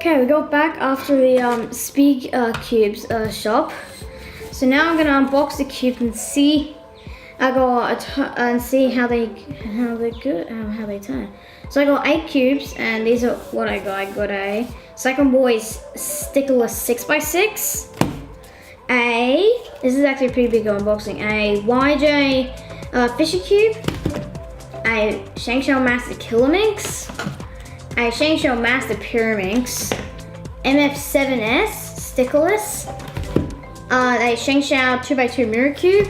Okay, we got back after the Speed Cubes shop. So now I'm gonna unbox the cube and see. And see how they turn. So I got 8 cubes, and these are what I got. I got a Second Boys Stickerless 6x6. This is actually a pretty big unboxing. A YJ Fisher Cube. A ShankShell Master Killer Minx. A ShankShell Master Pyraminx. MF7S Stickerless. A ShankShell 2x2 Mirror Cube.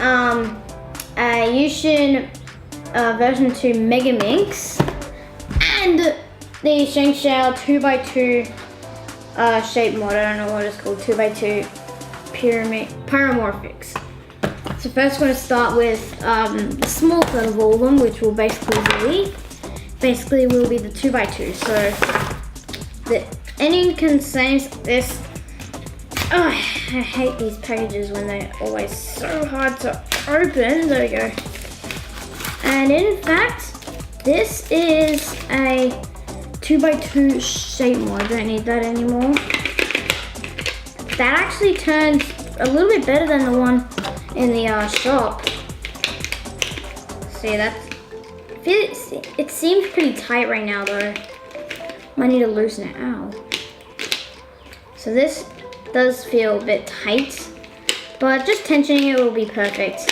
A Yushin version 2 Mega Minx, and the ShankShell 2x2 shape mod. I don't know what it's called, 2x2 Pyramorphics. So first we're going to start with the small set of all of them, which will basically will be the 2x2. So any contains this. Oh, I hate these pages when they're always so hard to open. There we go. And in fact, this is a 2x2 shape mod. I don't need that anymore. That actually turns a little bit better than the one in the shop. See, it seems pretty tight right now though. Might need to loosen it. Ow. So this does feel a bit tight, but just tensioning it will be perfect.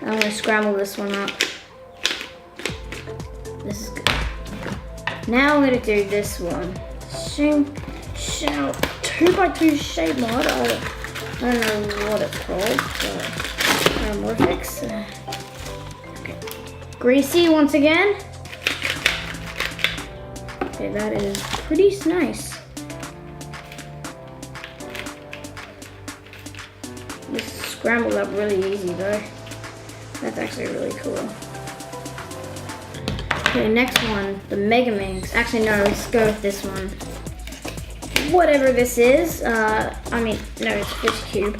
I'm gonna scramble this one up. This is good. Now I'm gonna do this one. ShankShell 2x2 shape mod. I don't know what it's called, but Pyramorphics. Okay. Greasy once again. Okay, that is pretty nice. This scrambled up really easy though. That's actually really cool. Okay, next one, the Mega Minx. Actually no, let's go with this one. Whatever this is, no, it's Fish Cube.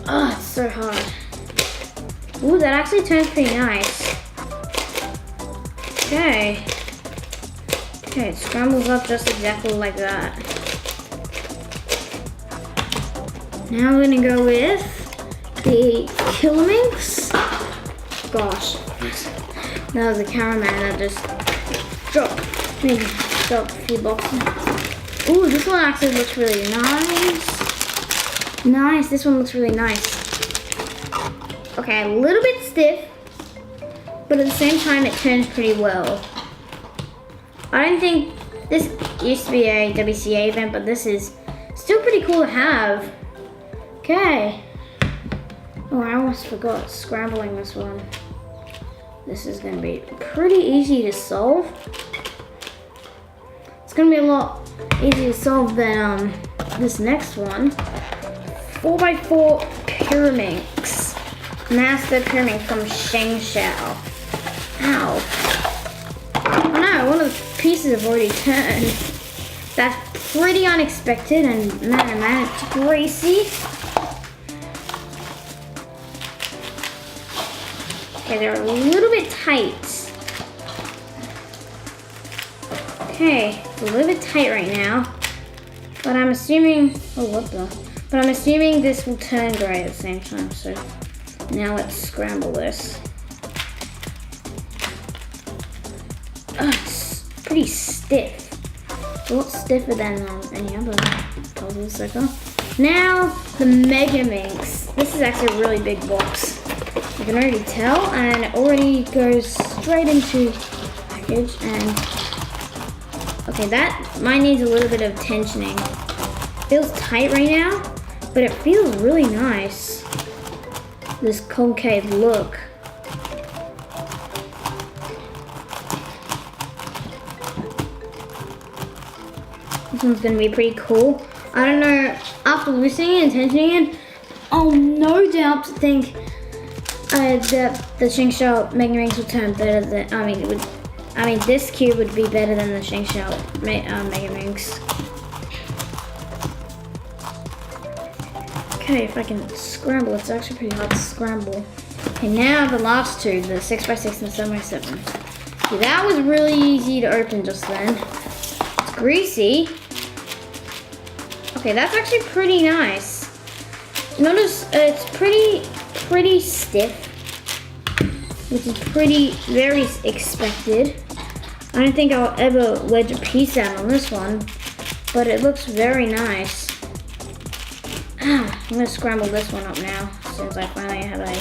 Oh, it's so hard. Ooh, that actually turns pretty nice. Okay. Okay, it scrambles up just exactly like that. Now we're gonna go with the Killer Minx. Gosh, that was a cameraman that just dropped a few boxes. Ooh, this one actually looks really nice. Nice, this one looks really nice. Okay, a little bit stiff, but at the same time it turns pretty well. I don't think this used to be a WCA event, but this is still pretty cool to have. Okay. Oh, I almost forgot scrambling this one. This is going to be pretty easy to solve. It's going to be a lot easier to solve than this next one. 4x4 Pyraminx. Master Pyraminx from ShankShell. Ow. Oh no, one of the pieces have already turned. That's pretty unexpected, and man, it's greasy. Okay, they're a little bit tight. Okay, it's a little bit tight right now. But I'm assuming, but I'm assuming this will turn gray at the same time. So now let's scramble this. It's pretty stiff. It's a lot stiffer than any other puzzle so far. Now, the Mega Minx. This is actually a really big box. You can already tell, and it already goes straight into the package. And okay, mine needs a little bit of tensioning. Feels tight right now, but it feels really nice. This concave look. This one's gonna be pretty cool. I don't know, after loosening and tensioning it, I'll no doubt think that the ShankShell Mega Minx will turn better than, this cube would be better than the ShankShell Mega Minx. Okay, if I can scramble, it's actually pretty hard to scramble. Okay, now the last two, the 6x6 and the 7x7. See, that was really easy to open just then. greasy. Okay, that's actually pretty nice. Notice it's pretty stiff, which is very expected. I don't think I'll ever wedge a piece out on this one, but it looks very nice. I'm gonna scramble this one up now, since I finally have a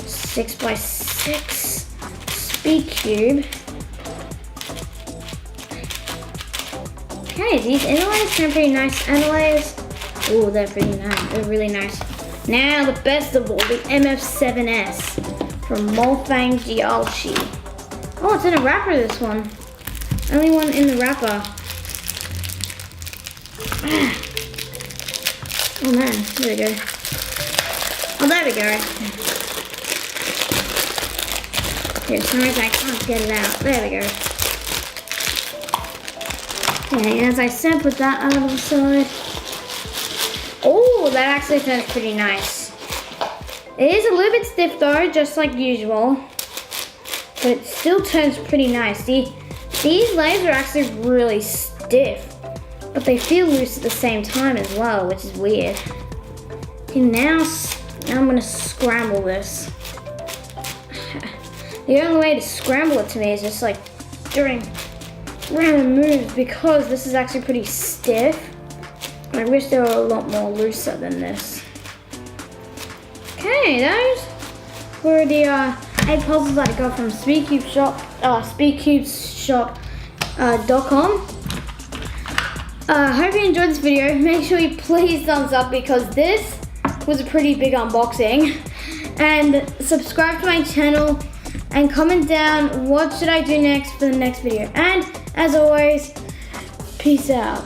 6x6 speed cube. Okay, these inlays are pretty nice inlays. Ooh, they're pretty nice. They're really nice. Now the best of all, the MF7S from Molfang Geology. Oh, it's in a wrapper, this one. Only one in the wrapper. Oh man, there we go. Oh, there we go. Okay, for some reason I can't get it out. There we go. Okay, as I said, put that out of the side. Oh, that actually turns pretty nice. It is a little bit stiff though, just like usual. But it still turns pretty nice. See, these layers are actually really stiff, but they feel loose at the same time as well, which is weird. Okay, now I'm gonna scramble this. The only way to scramble it to me is just like during random moves, because this is actually pretty stiff. I wish they were a lot more looser than this. Okay, those were the 8 puzzles that I got from speedcubeshop.com. Hope you enjoyed this video. Make sure you please thumbs up, because this was a pretty big unboxing. And subscribe to my channel and comment down what should I do next for the next video. And as always, peace out.